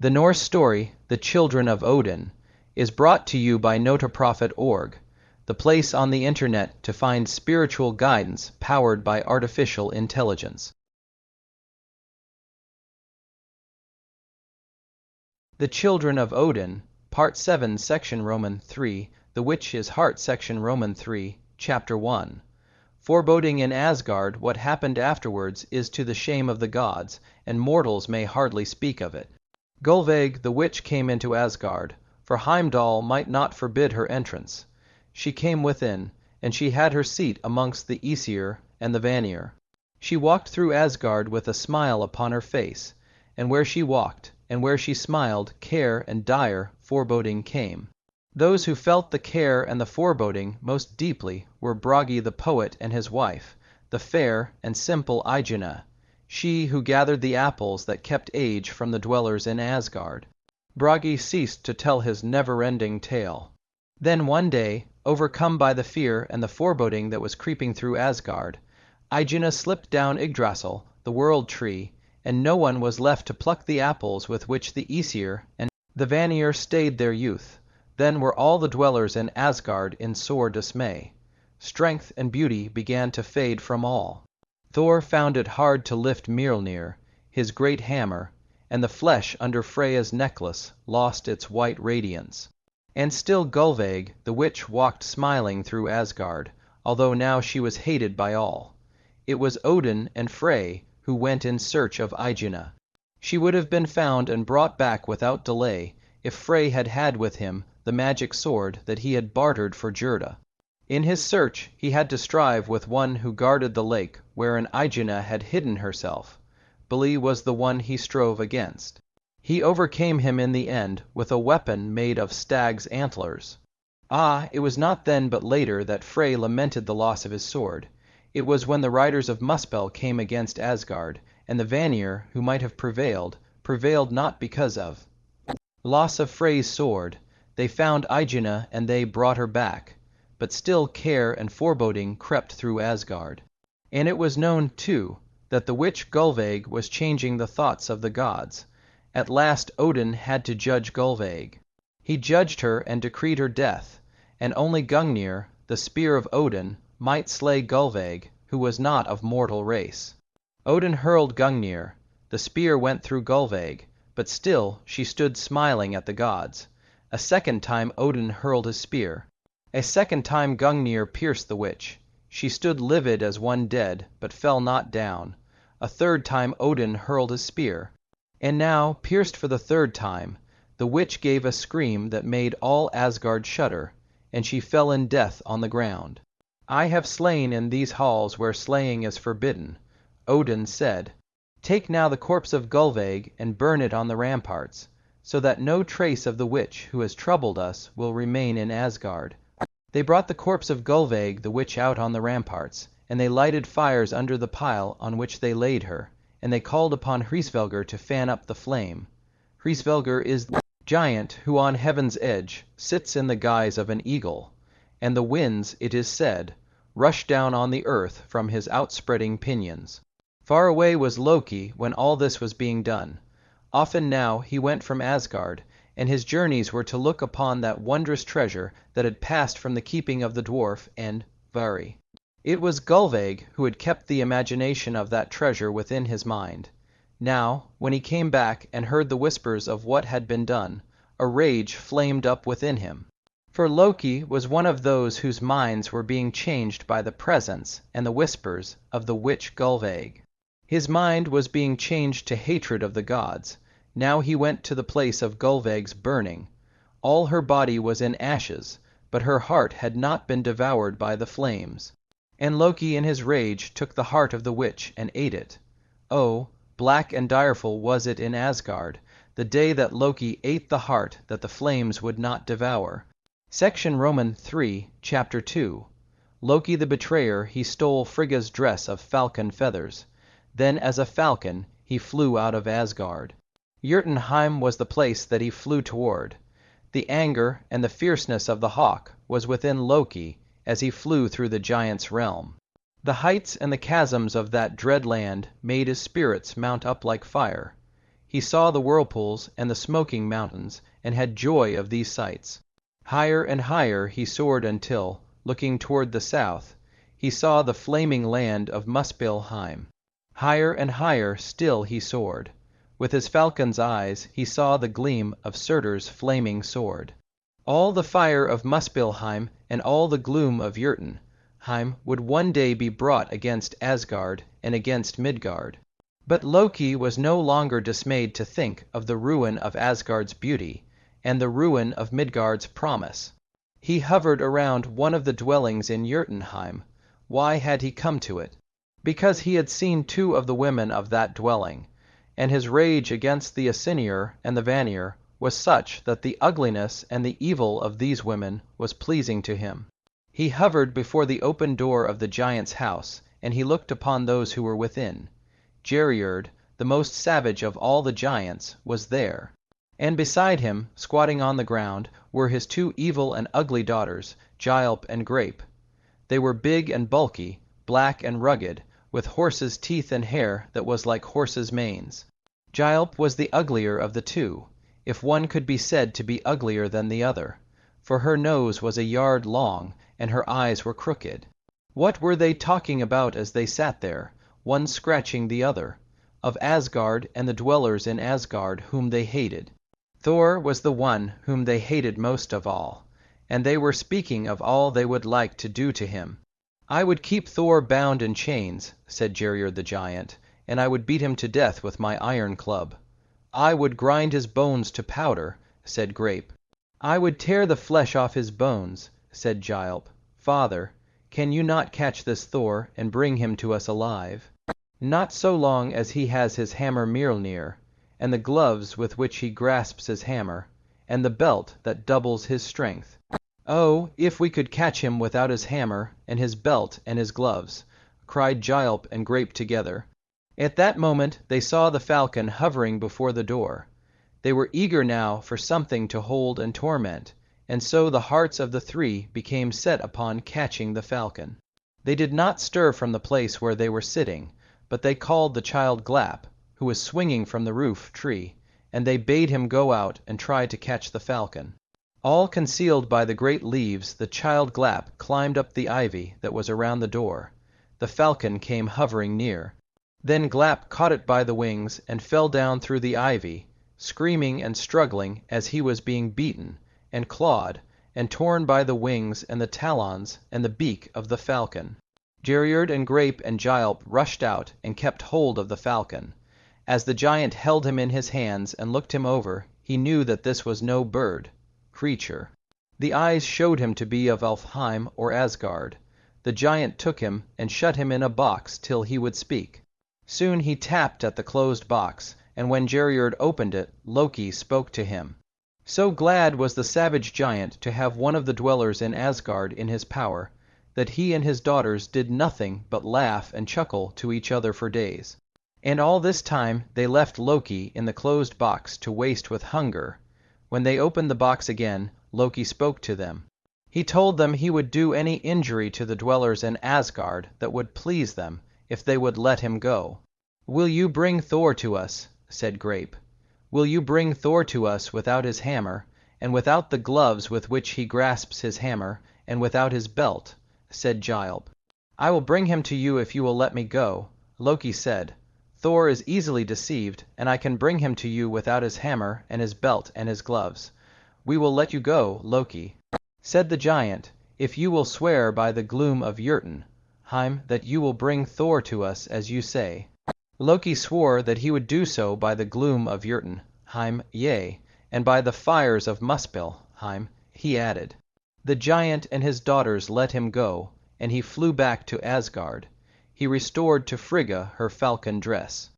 The Norse story, The Children of Odin, is brought to you by Notaprofit.org, the place on the internet to find spiritual guidance powered by artificial intelligence. The Children of Odin, Part 7, Section Roman 3, The Witch His Heart, Section Roman 3, Chapter 1. Foreboding in Asgard, what happened afterwards is to the shame of the gods, and mortals may hardly speak of it. Gulveig the witch came into Asgard, for Heimdall might not forbid her entrance. She came within, and she had her seat amongst the Aesir and the Vanir. She walked through Asgard with a smile upon her face, and where she walked, and where she smiled, care and dire foreboding came. Those who felt the care and the foreboding most deeply were Bragi the poet and his wife, the fair and simple Iduna, she who gathered the apples that kept age from the dwellers in Asgard. Bragi ceased to tell his never-ending tale. Then one day, overcome by the fear and the foreboding that was creeping through Asgard, Iduna slipped down Yggdrasil, the world tree, and no one was left to pluck the apples with which the Aesir and the Vanir stayed their youth. Then were all the dwellers in Asgard in sore dismay. Strength and beauty began to fade from all. Thor found it hard to lift Mjolnir, his great hammer, and the flesh under Freya's necklace lost its white radiance. And still Gulveig, the witch, walked smiling through Asgard, although now she was hated by all. It was Odin and Frey who went in search of Iduna. She would have been found and brought back without delay if Frey had had with him the magic sword that he had bartered for Gerda. In his search he had to strive with one who guarded the lake wherein Iduna had hidden herself. Beli was the one he strove against. He overcame him in the end with a weapon made of stag's antlers. Ah, it was not then but later that Frey lamented the loss of his sword. It was when the riders of Muspel came against Asgard, and the Vanir, who might have prevailed, prevailed not because of loss of Frey's sword. They found Iduna and they brought her back. But still care and foreboding crept through Asgard. And it was known, too, that the witch Gulveig was changing the thoughts of the gods. At last Odin had to judge Gulveig. He judged her and decreed her death, and only Gungnir, the spear of Odin, might slay Gulveig, who was not of mortal race. Odin hurled Gungnir. The spear went through Gulveig, but still she stood smiling at the gods. A second time Odin hurled his spear. A second time Gungnir pierced the witch. She stood livid as one dead, but fell not down. A third time Odin hurled his spear. And now, pierced for the third time, the witch gave a scream that made all Asgard shudder, and she fell in death on the ground. I have slain in these halls where slaying is forbidden. Odin said, Take now the corpse of Gulveig and burn it on the ramparts, so that no trace of the witch who has troubled us will remain in Asgard. They brought the corpse of Gulveig the witch out on the ramparts, and they lighted fires under the pile on which they laid her, and they called upon Hrisvelgr to fan up the flame. Hrisvelgr is the giant who on heaven's edge sits in the guise of an eagle, and the winds, it is said, rush down on the earth from his outspreading pinions. Far away was Loki when all this was being done. Often now he went from Asgard, and his journeys were to look upon that wondrous treasure that had passed from the keeping of the dwarf and Vari. It was Gulveig who had kept the imagination of that treasure within his mind. Now, when he came back and heard the whispers of what had been done, a rage flamed up within him. For Loki was one of those whose minds were being changed by the presence and the whispers of the witch Gulveig. His mind was being changed to hatred of the gods. Now he went to the place of Gulveig's burning. All her body was in ashes, but her heart had not been devoured by the flames. And Loki in his rage took the heart of the witch and ate it. Oh, black and direful was it in Asgard, the day that Loki ate the heart that the flames would not devour. Section Roman 3, Chapter 2. Loki the betrayer, he stole Frigga's dress of falcon feathers. Then as a falcon he flew out of Asgard. Jotunheim was the place that he flew toward. The anger and the fierceness of the hawk was within Loki as he flew through the giant's realm. The heights and the chasms of that dread land made his spirits mount up like fire. He saw the whirlpools and the smoking mountains, and had joy of these sights. Higher and higher he soared until, looking toward the south, he saw the flaming land of Muspelheim. Higher and higher still he soared. With his falcon's eyes he saw the gleam of Surtur's flaming sword. All the fire of Muspelheim and all the gloom of Jotunheim would one day be brought against Asgard and against Midgard. But Loki was no longer dismayed to think of the ruin of Asgard's beauty and the ruin of Midgard's promise. He hovered around one of the dwellings in Jotunheim. Why had he come to it? Because he had seen two of the women of that dwelling, and his rage against the Asinir and the Vanir was such that the ugliness and the evil of these women was pleasing to him. He hovered before the open door of the giant's house, and he looked upon those who were within. Geirröd, the most savage of all the giants, was there, and beside him, squatting on the ground, were his two evil and ugly daughters, Gialp and Grape. They were big and bulky, black and rugged, with horses' teeth and hair that was like horses' manes. Gialp was the uglier of the two, if one could be said to be uglier than the other, for her nose was a yard long, and her eyes were crooked. What were they talking about as they sat there, one scratching the other? Of Asgard and the dwellers in Asgard whom they hated. Thor was the one whom they hated most of all, and they were speaking of all they would like to do to him. "I would keep Thor bound in chains," said Geirröd the giant, "and I would beat him to death with my iron club." "I would grind his bones to powder," said Grape. "I would tear the flesh off his bones," said Gialp. "Father, can you not catch this Thor and bring him to us alive?" "Not so long as he has his hammer Mjolnir, and the gloves with which he grasps his hammer, and the belt that doubles his strength." "Oh, if we could catch him without his hammer, and his belt and his gloves!" cried Gialp and Grape together. At that moment they saw the falcon hovering before the door. They were eager now for something to hold and torment, and so the hearts of the three became set upon catching the falcon. They did not stir from the place where they were sitting, but they called the child Glap, who was swinging from the roof tree, and they bade him go out and try to catch the falcon. All concealed by the great leaves, the child Glap climbed up the ivy that was around the door. The falcon came hovering near. Then Glap caught it by the wings and fell down through the ivy, screaming and struggling as he was being beaten, and clawed, and torn by the wings and the talons and the beak of the falcon. Geirröd and Grape and Gialp rushed out and kept hold of the falcon. As the giant held him in his hands and looked him over, he knew that this was no bird, creature. The eyes showed him to be of Alfheim or Asgard. The giant took him and shut him in a box till he would speak. Soon he tapped at the closed box, and when Geirröd opened it, Loki spoke to him. So glad was the savage giant to have one of the dwellers in Asgard in his power, that he and his daughters did nothing but laugh and chuckle to each other for days. And all this time they left Loki in the closed box to waste with hunger. When they opened the box again, Loki spoke to them. He told them he would do any injury to the dwellers in Asgard that would please them, if they would let him go. "Will you bring Thor to us?" said Grape. "Will you bring Thor to us without his hammer, and without the gloves with which he grasps his hammer, and without his belt?" said Gialp. "I will bring him to you if you will let me go." Loki said, "Thor is easily deceived, and I can bring him to you without his hammer and his belt and his gloves." "We will let you go, Loki." Said the giant, "if you will swear by the gloom of Jotunheim that you will bring Thor to us as you say." Loki swore that he would do so by the gloom of Jotunheim, yea, and by the fires of Muspelheim, he added. The giant and his daughters let him go, and he flew back to Asgard. He restored to Frigga her falcon dress.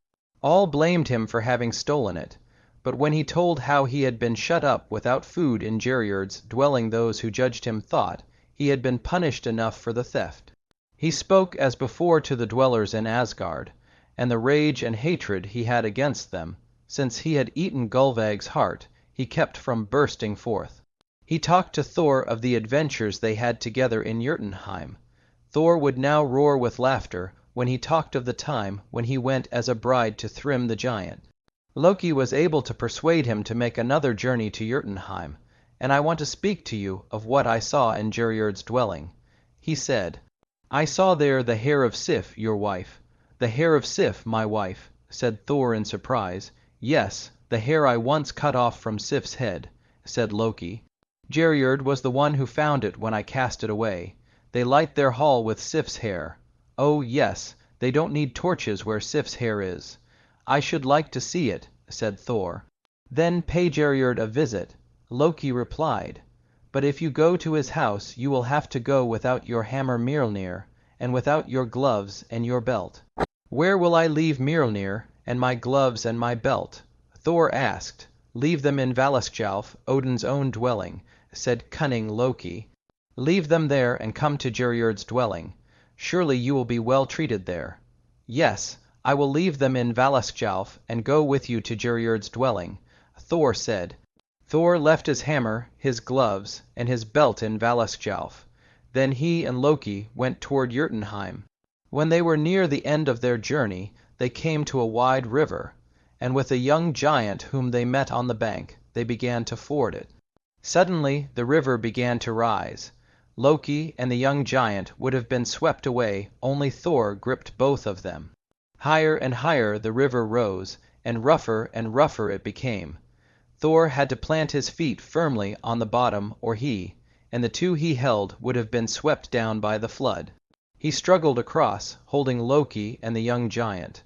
All blamed him for having stolen it, but when he told how he had been shut up without food in Geirröd's dwelling, those who judged him thought he had been punished enough for the theft. He spoke as before to the dwellers in Asgard, and the rage and hatred he had against them, since he had eaten Gulveig's heart, he kept from bursting forth. He talked to Thor of the adventures they had together in Jotunheim. Thor would now roar with laughter when he talked of the time when he went as a bride to Thrym the giant. Loki was able to persuade him to make another journey to Jotunheim, and I want to speak to you of what I saw in Geirrod's dwelling. He said, I saw there the hair of Sif, your wife. The hair of Sif, my wife, said Thor in surprise. Yes, the hair I once cut off from Sif's head, said Loki. Geirrod was the one who found it when I cast it away. They light their hall with Sif's hair. Oh, yes, they don't need torches where Sif's hair is. I should like to see it, said Thor. Then pay Geirrod a visit. Loki replied, but if you go to his house you will have to go without your hammer Mjolnir, and without your gloves and your belt. Where will I leave Mjolnir, and my gloves and my belt? Thor asked. Leave them in Valaskjalf, Odin's own dwelling, said cunning Loki. Leave them there and come to Geirrod's dwelling. Surely you will be well treated there. Yes, I will leave them in Valaskjalf and go with you to Geirrod's dwelling, Thor said. Thor left his hammer, his gloves, and his belt in Valaskjalf. Then he and Loki went toward Jotunheim. When they were near the end of their journey, they came to a wide river, and with a young giant whom they met on the bank, they began to ford it. Suddenly the river began to rise. Loki and the young giant would have been swept away, only Thor gripped both of them. Higher and higher the river rose, and rougher it became. Thor had to plant his feet firmly on the bottom, or he, and the two he held, would have been swept down by the flood. He struggled across, holding Loki and the young giant.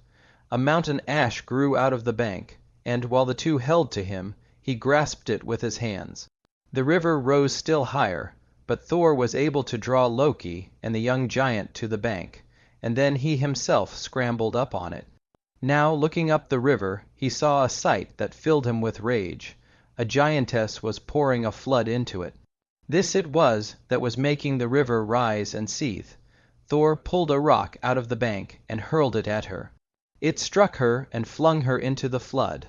A mountain ash grew out of the bank, and while the two held to him, he grasped it with his hands. The river rose still higher, but Thor was able to draw Loki and the young giant to the bank, and then he himself scrambled up on it. Now, looking up the river, he saw a sight that filled him with rage. A giantess was pouring a flood into it. This it was that was making the river rise and seethe. Thor pulled a rock out of the bank and hurled it at her. It struck her and flung her into the flood.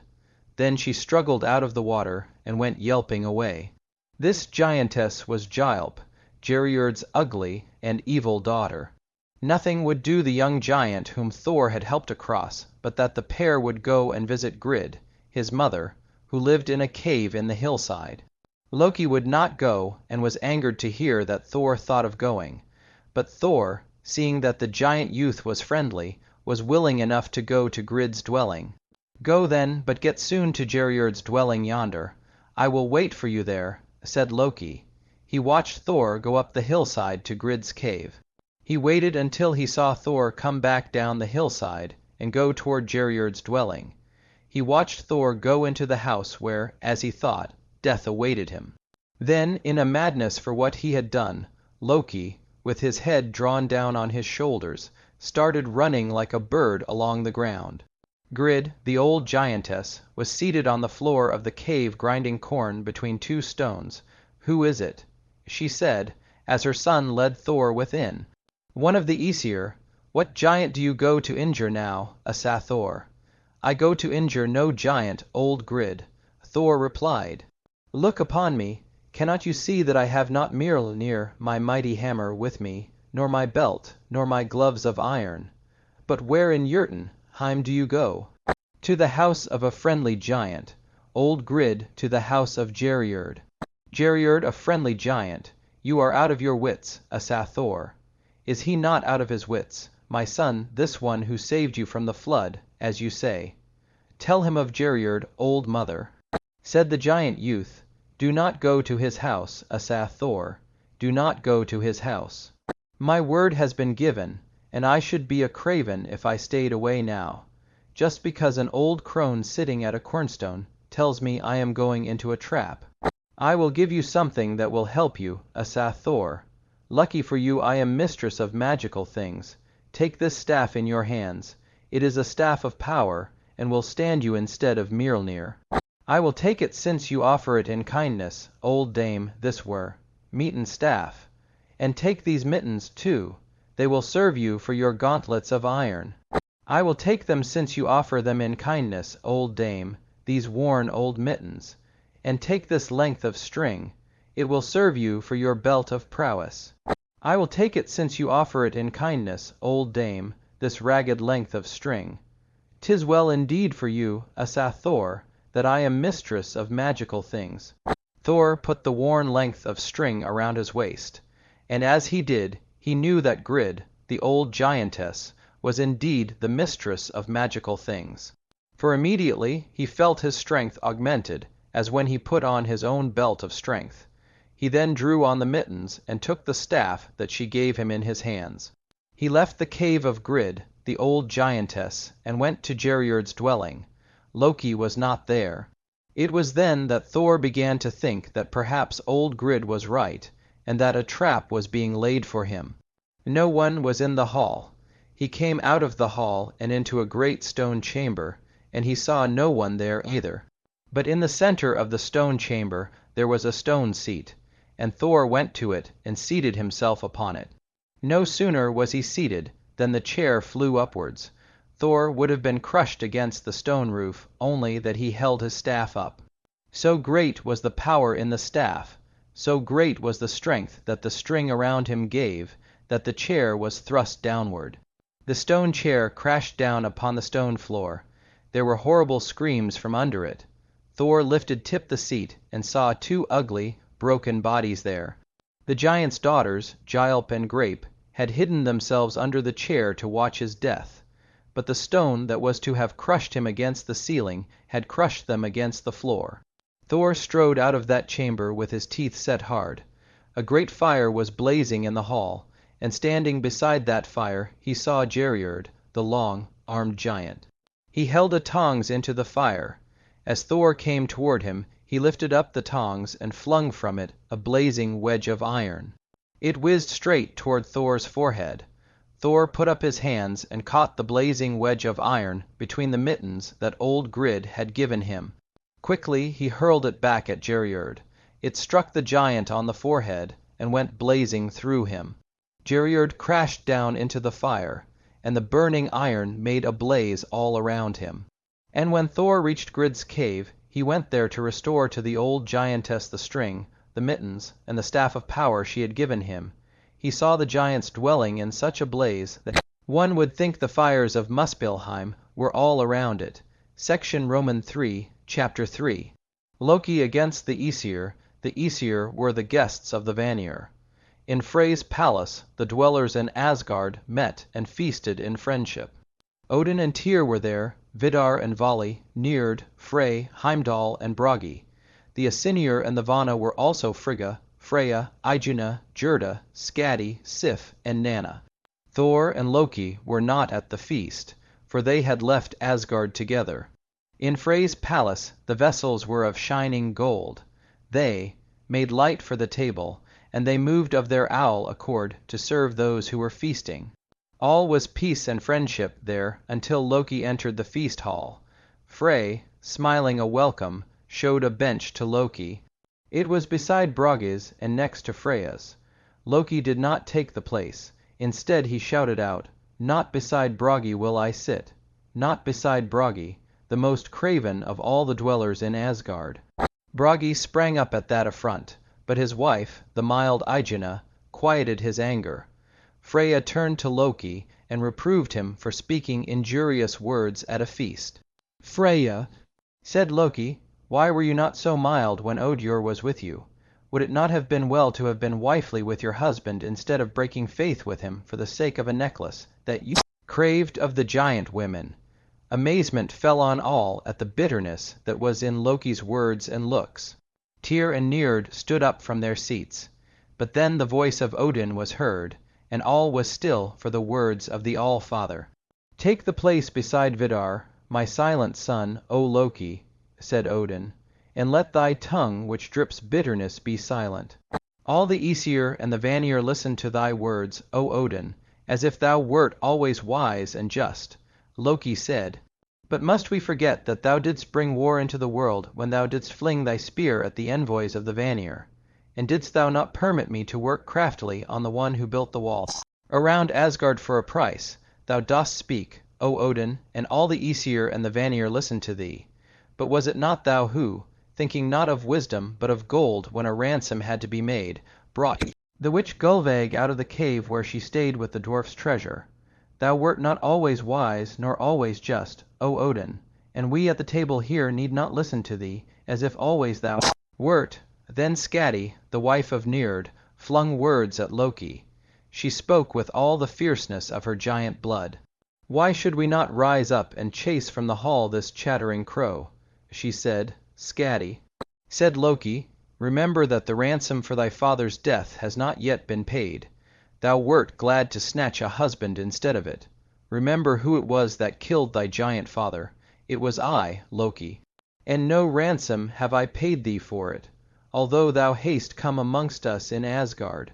Then she struggled out of the water and went yelping away. This giantess was Gylp, Geirrod's ugly and evil daughter. Nothing would do the young giant whom Thor had helped across but that the pair would go and visit Grid, his mother, who lived in a cave in the hillside. Loki would not go and was angered to hear that Thor thought of going. But Thor, seeing that the giant youth was friendly, was willing enough to go to Grid's dwelling. Go then, but get soon to Geirrod's dwelling yonder. I will wait for you there, said Loki. He watched Thor go up the hillside to Grid's cave. He waited until he saw Thor come back down the hillside and go toward Geirrod's dwelling. He watched Thor go into the house where, as he thought, death awaited him. Then, in a madness for what he had done, Loki, with his head drawn down on his shoulders, started running like a bird along the ground. Grid, the old giantess, was seated on the floor of the cave grinding corn between two stones. Who is it? She said, as her son led Thor within. One of the Aesir. What giant do you go to injure now, Thor? I go to injure no giant, old Grid. Thor replied. Look upon me. Cannot you see that I have not Mjolnir, my mighty hammer, with me, nor my belt, nor my gloves of iron? But where in Jotunheim do you go? To the house of a friendly giant. Old Grid to the house of Geirrod. Geirrod, a friendly giant. You are out of your wits, Thor. Is he not out of his wits, my son, this one who saved you from the flood, as you say? Tell him of Geirrod, old mother. Said the giant youth, do not go to his house, Thor. Do not go to his house. My word has been given, and I should be a craven if I stayed away now, just because an old crone sitting at a cornstone tells me I am going into a trap. I will give you something that will help you, Thor. Lucky for you I am mistress of magical things. Take this staff in your hands. It is a staff of power, and will stand you instead of Mjolnir. I will take it since you offer it in kindness, old dame, this were, meeten staff. And take these mittens too. They will serve you for your gauntlets of iron. I will take them since you offer them in kindness, old dame, these worn old mittens. And take this length of string. It will serve you for your belt of prowess. I will take it since you offer it in kindness, old dame, this ragged length of string. 'Tis well indeed for you, Asa Thor, that I am mistress of magical things. Thor put the worn length of string around his waist, and as he did, he knew that Grid, the old giantess, was indeed the mistress of magical things. For immediately he felt his strength augmented, as when he put on his own belt of strength. He then drew on the mittens and took the staff that she gave him in his hands. He left the cave of Grid, the old giantess, and went to Geirrod's dwelling. Loki was not there. It was then that Thor began to think that perhaps old Grid was right, and that a trap was being laid for him. No one was in the hall. He came out of the hall and into a great stone chamber, and he saw no one there either. But in the center of the stone chamber there was a stone seat, and Thor went to it and seated himself upon it. No sooner was he seated than the chair flew upwards. Thor would have been crushed against the stone roof, only that he held his staff up. So great was the power in the staff, so great was the strength that the string around him gave, that the chair was thrust downward. The stone chair crashed down upon the stone floor. There were horrible screams from under it. Thor lifted Tip the seat and saw two ugly, broken bodies there. The giant's daughters, Gylp and Grape, had hidden themselves under the chair to watch his death. But the stone that was to have crushed him against the ceiling had crushed them against the floor. Thor strode out of that chamber with his teeth set hard. A great fire was blazing in the hall, and standing beside that fire he saw Geirrod, the long-armed giant. He held a tongs into the fire. As Thor came toward him, he lifted up the tongs and flung from it a blazing wedge of iron. It whizzed straight toward Thor's forehead. Thor put up his hands and caught the blazing wedge of iron between the mittens that old Grid had given him. Quickly he hurled it back at Geirrod. It struck the giant on the forehead and went blazing through him. Geirrod crashed down into the fire, and the burning iron made a blaze all around him. And when Thor reached Grid's cave, he went there to restore to the old giantess the string, the mittens, and the staff of power she had given him. He saw the giant's dwelling in such a blaze that one would think the fires of Muspelheim were all around it. Section Roman 3, Chapter 3. Loki against the Aesir. The Aesir were the guests of the Vanir. In Frey's palace, the dwellers in Asgard met and feasted in friendship. Odin and Tyr were there, Vidar and Vali, Njord, Frey, Heimdall, and Bragi. The Asinir and the Vana were also Frigga, Freya, Iduna, Gerda, Skadi, Sif, and Nanna. Thor and Loki were not at the feast, for they had left Asgard together. In Frey's palace the vessels were of shining gold. They made light for the table, and they moved of their owl accord to serve those who were feasting. All was peace and friendship there until Loki entered the feast hall. Frey, smiling a welcome, showed a bench to Loki. It was beside Bragi's and next to Freya's. Loki did not take the place. Instead he shouted out, "Not beside Bragi will I sit. Not beside Bragi, the most craven of all the dwellers in Asgard." Bragi sprang up at that affront, but his wife, the mild Iduna, quieted his anger. Freya turned to Loki and reproved him for speaking injurious words at a feast. "Freya," said Loki, "why were you not so mild when Odur was with you? Would it not have been well to have been wifely with your husband instead of breaking faith with him for the sake of a necklace that you craved of the giant women?" Amazement fell on all at the bitterness that was in Loki's words and looks. Tyr and Njord stood up from their seats. But then the voice of Odin was heard, and all was still for the words of the All-Father. "Take the place beside Vidar, my silent son, O Loki," said Odin, "and let thy tongue which drips bitterness be silent. All the Aesir and the Vanir listen to thy words, O Odin, as if thou wert always wise and just." Loki said, "But must we forget that thou didst bring war into the world when thou didst fling thy spear at the envoys of the Vanir? And didst thou not permit me to work craftily on the one who built the wall around Asgard for a price? Thou dost speak, O Odin, and all the Aesir and the Vanir listen to thee. But was it not thou who, thinking not of wisdom but of gold when a ransom had to be made, brought the witch Gulveig out of the cave where she stayed with the dwarf's treasure? Thou wert not always wise, nor always just, O Odin, and we at the table here need not listen to thee, as if always thou wert. Then Skadi, the wife of Njord, flung words at Loki. She spoke with all the fierceness of her giant blood. Why should we not rise up and chase from the hall this chattering crow? She said. Skadi. Said Loki, remember that the ransom for thy father's death has not yet been paid. Thou wert glad to snatch a husband instead of it. Remember who it was that killed thy giant father. It was I, Loki. And no ransom have I paid thee for it, although thou hast come amongst us in Asgard.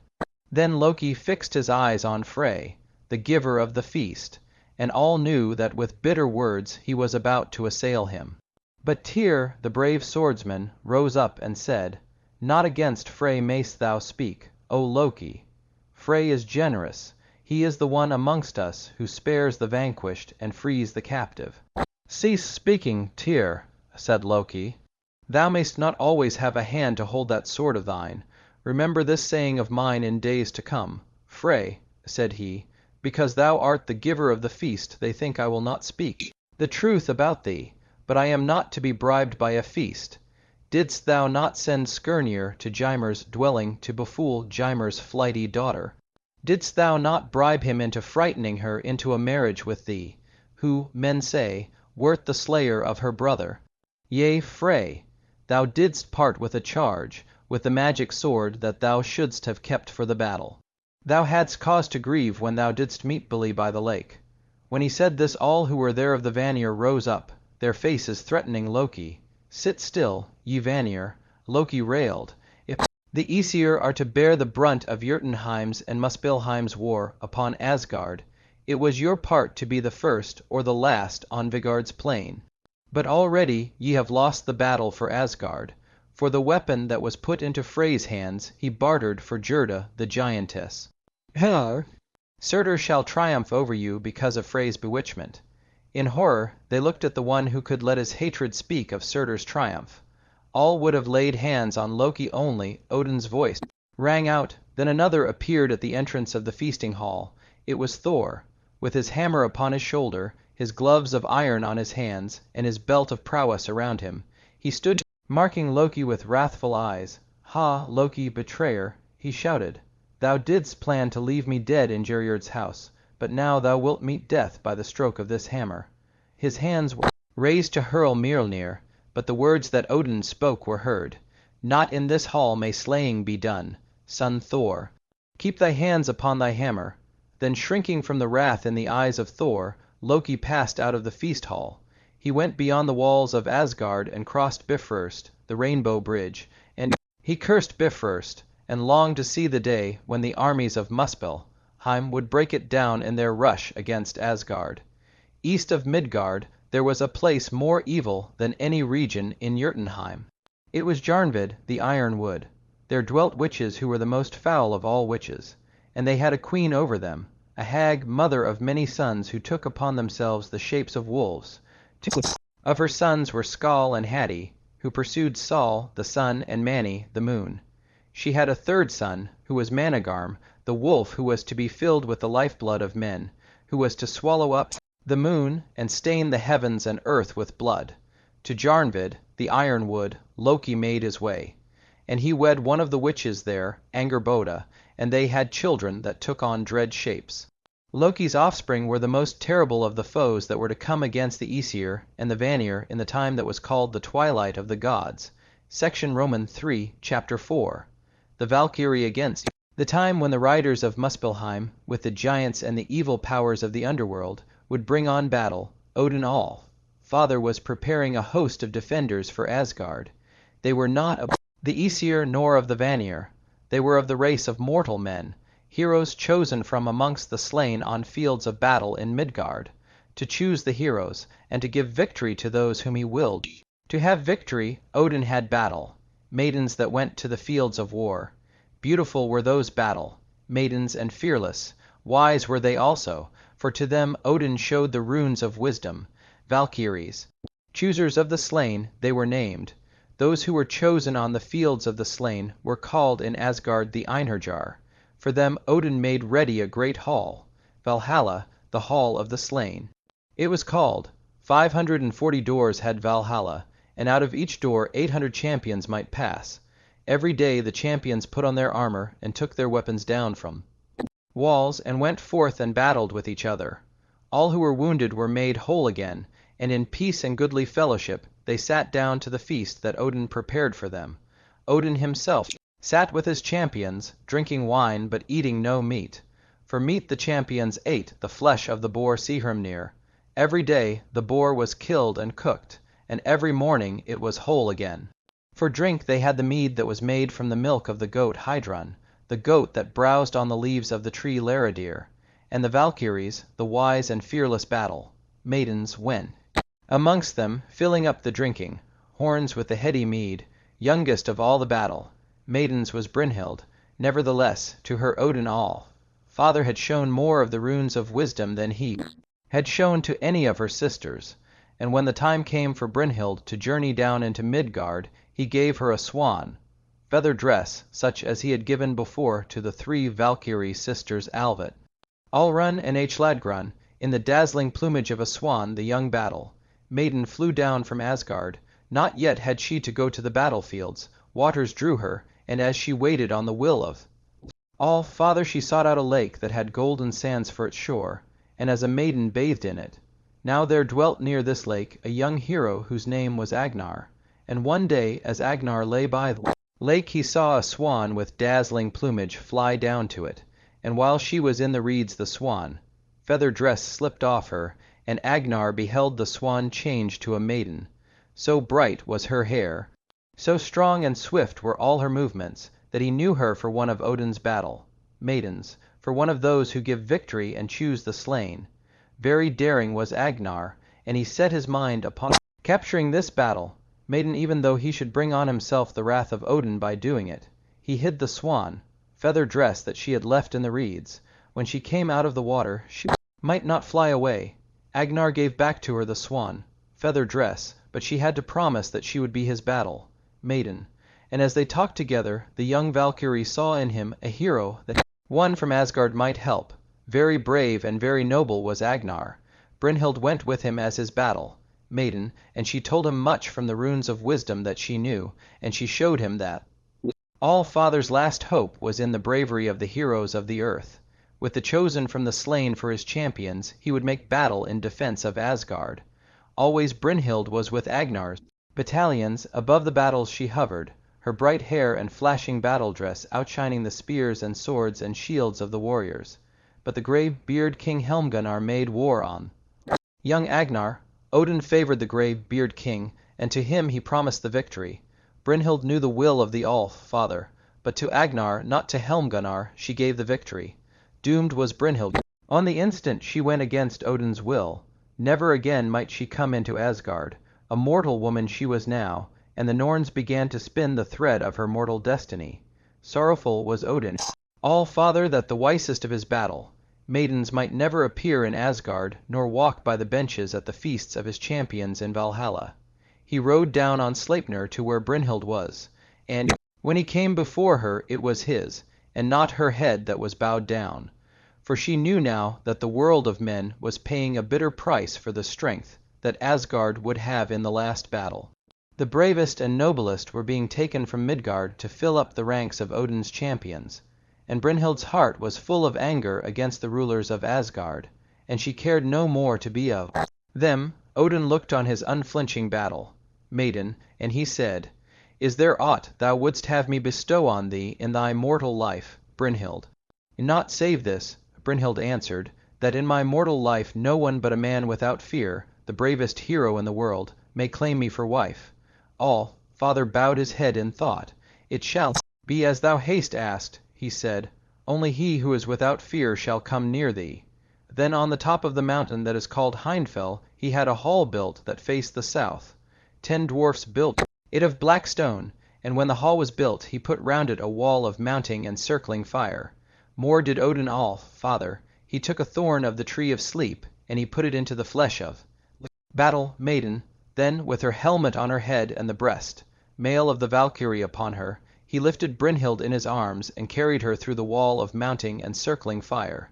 Then Loki fixed his eyes on Frey, the giver of the feast, and all knew that with bitter words he was about to assail him. But Tyr, the brave swordsman, rose up and said, Not against Frey mayst thou speak, O Loki. Frey is generous. He is the one amongst us who spares the vanquished and frees the captive. Cease speaking, Tyr, said Loki. Thou mayst not always have a hand to hold that sword of thine. Remember this saying of mine in days to come. Frey, said he, because thou art the giver of the feast, they think I will not speak the truth about thee, but I am not to be bribed by a feast. Didst thou not send Gungnir to Gymer's dwelling to befool Gymer's flighty daughter? Didst thou not bribe him into frightening her into a marriage with thee, who, men say, wert the slayer of her brother? Yea, Frey, thou didst part with a charge, with the magic sword that thou shouldst have kept for the battle. Thou hadst cause to grieve when thou didst meet Billy by the lake. When he said this, all who were there of the Vanir rose up, their faces threatening Loki. Sit still, ye Vanir, Loki railed. If the Aesir are to bear the brunt of Jotunheim's and Muspelheim's war upon Asgard, it was your part to be the first or the last on Vigard's plain. But already ye have lost the battle for Asgard, for the weapon that was put into Frey's hands he bartered for Gerda the giantess. Surtur shall triumph over you because of Frey's bewitchment. In horror they looked at the one who could let his hatred speak of Surtur's triumph. All would have laid hands on Loki only Odin's voice rang out. Then another appeared at the entrance of the feasting hall. It was Thor, with his hammer upon his shoulder, his gloves of iron on his hands, and his belt of prowess around him. He stood marking Loki with wrathful eyes. Ha, Loki, betrayer, he shouted. Thou didst plan to leave me dead in Geirrod's house, but now thou wilt meet death by the stroke of this hammer. His hands were raised to hurl Mjolnir, but the words that Odin spoke were heard. Not in this hall may slaying be done, son Thor. Keep thy hands upon thy hammer. Then shrinking from the wrath in the eyes of Thor, Loki passed out of the feast hall. He went beyond the walls of Asgard and crossed Bifrost, the rainbow bridge, and he cursed Bifrost, and longed to see the day when the armies of Muspelheim would break it down in their rush against Asgard. East of Midgard there was a place more evil than any region in Jotunheim. It was Jarnvid the Ironwood. There dwelt witches who were the most foul of all witches, and they had a queen over them, a hag mother of many sons who took upon themselves the shapes of wolves. Two of her sons were Skal and Hati, who pursued Sol the sun and Mani the moon. She had a third son, who was Managarm, the wolf who was to be filled with the lifeblood of men, who was to swallow up the moon and stain the heavens and earth with blood. To Jarnvid, the Ironwood, Loki made his way, and he wed one of the witches there, Angerboda, and they had children that took on dread shapes. Loki's offspring were the most terrible of the foes that were to come against the Aesir and the Vanir in the time that was called the Twilight of the Gods. Section Roman 3, Chapter 4. The Valkyrie against the time when the riders of Muspelheim, with the giants and the evil powers of the underworld, would bring on battle. Odin all father was preparing a host of defenders for Asgard. They were not of the Aesir nor of the Vanir. They were of the race of mortal men, heroes chosen from amongst the slain on fields of battle in Midgard, to choose the heroes, and to give victory to those whom he willed. To have victory, Odin had battle, maidens that went to the fields of war. Beautiful were those battle, maidens, and fearless. Wise were they also, for to them Odin showed the runes of wisdom, Valkyries. Choosers of the slain, they were named. Those who were chosen on the fields of the slain were called in Asgard the Einherjar. For them Odin made ready a great hall, Valhalla, the Hall of the Slain. It was called. 540 doors had Valhalla, and out of each door 800 champions might pass. Every day the champions put on their armor and took their weapons down from walls and went forth and battled with each other. All who were wounded were made whole again, and in peace and goodly fellowship they sat down to the feast that Odin prepared for them. Odin himself sat with his champions, drinking wine but eating no meat. For meat the champions ate the flesh of the boar Sihrimnir. Every day the boar was killed and cooked, and every morning it was whole again. For drink they had the mead that was made from the milk of the goat Heidrun, the goat that browsed on the leaves of the tree Laradir. And the Valkyries, the wise and fearless battle maidens, went amongst them, filling up the drinking horns with the heady mead. Youngest of all the battle maidens was Brynhild. Nevertheless, to her Odin all father had shown more of the runes of wisdom than he had shown to any of her sisters. And when the time came for Brynhild to journey down into Midgard, he gave her a swan feather dress, such as he had given before to the 3 Valkyrie sisters Alvit, Alrun, and Hlodgrun. In the dazzling plumage of a swan the young battle maiden flew down from Asgard. Not yet had she to go to the battlefields. Waters drew her, and as she waited on the will of all father she sought out a lake that had golden sands for its shore, and as a maiden bathed in it. Now there dwelt near this lake a young hero whose name was Agnar. And one day as Agnar lay by the lake he saw a swan with dazzling plumage fly down to it, and while she was in the reeds the swan feather dress slipped off her, and Agnar beheld the swan change to a maiden. So bright was her hair, so strong and swift were all her movements, that he knew her for one of Odin's battle maidens, for one of those who give victory and choose the slain. Very daring was Agnar, and he set his mind upon capturing this battle maiden, even though he should bring on himself the wrath of Odin by doing it. He hid the swan feather dress that she had left in the reeds. When she came out of the water she might not fly away. Agnar gave back to her the swan feather dress, but she had to promise that she would be his battle maiden. And as they talked together, the young Valkyrie saw in him a hero that one from Asgard might help. Very brave and very noble was Agnar. Brynhild went with him as his battle maiden, and she told him much from the runes of wisdom that she knew, and she showed him that all father's last hope was in the bravery of the heroes of the earth. With the chosen from the slain for his champions, he would make battle in defense of Asgard. Always Brynhild was with Agnar's battalions. Above the battles she hovered, her bright hair and flashing battle dress outshining the spears and swords and shields of the warriors. But the grey-beard King Helmgunnar made war on young Agnar. Odin favored the grey-beard king, and to him he promised the victory. Brynhild knew the will of the All-Father, but to Agnar, not to Helmgunnar, she gave the victory. Doomed was Brynhild. On the instant she went against Odin's will. Never again might she come into Asgard. A mortal woman she was now, and the Norns began to spin the thread of her mortal destiny. Sorrowful was Odin, All-Father, that the wisest of his battle maidens might never appear in Asgard, nor walk by the benches at the feasts of his champions in Valhalla. He rode down on Sleipnir to where Brynhild was, and when he came before her it was his, and not her head that was bowed down. For she knew now that the world of men was paying a bitter price for the strength that Asgard would have in the last battle. The bravest and noblest were being taken from Midgard to fill up the ranks of Odin's champions, and Brynhild's heart was full of anger against the rulers of Asgard, and she cared no more to be of them. Odin looked on his unflinching battle maiden, and he said, "Is there aught thou wouldst have me bestow on thee in thy mortal life, Brynhild?" "Naught save this," Brynhild answered, "that in my mortal life no one but a man without fear, the bravest hero in the world, may claim me for wife." All-Father bowed his head in thought. "It shall be as thou hast asked," he said. "Only he who is without fear shall come near thee." Then on the top of the mountain that is called Hindfell he had a hall built that faced the south. 10 dwarfs built it of black stone, and when the hall was built he put round it a wall of mounting and circling fire. More did Odin All-Father. He took a thorn of the tree of sleep, and he put it into the flesh of battle maiden. Then, with her helmet on her head and the breast mail of the Valkyrie upon her, he lifted Brynhild in his arms and carried her through the wall of mounting and circling fire.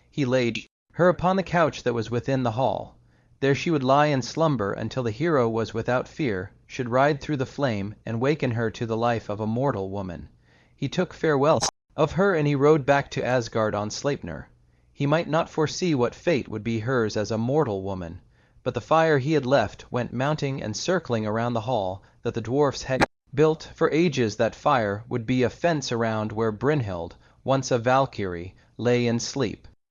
He laid her upon the couch that was within the hall. There she would lie in slumber until the hero was without fear, should ride through the flame, and waken her to the life of a mortal woman. He took farewell of her, and he rode back to Asgard on Sleipnir. He might not foresee what fate would be hers as a mortal woman, but the fire he had left went mounting and circling around the hall that the dwarfs had built. For ages that fire would be a fence around where Brynhild, once a Valkyrie, lay in sleep.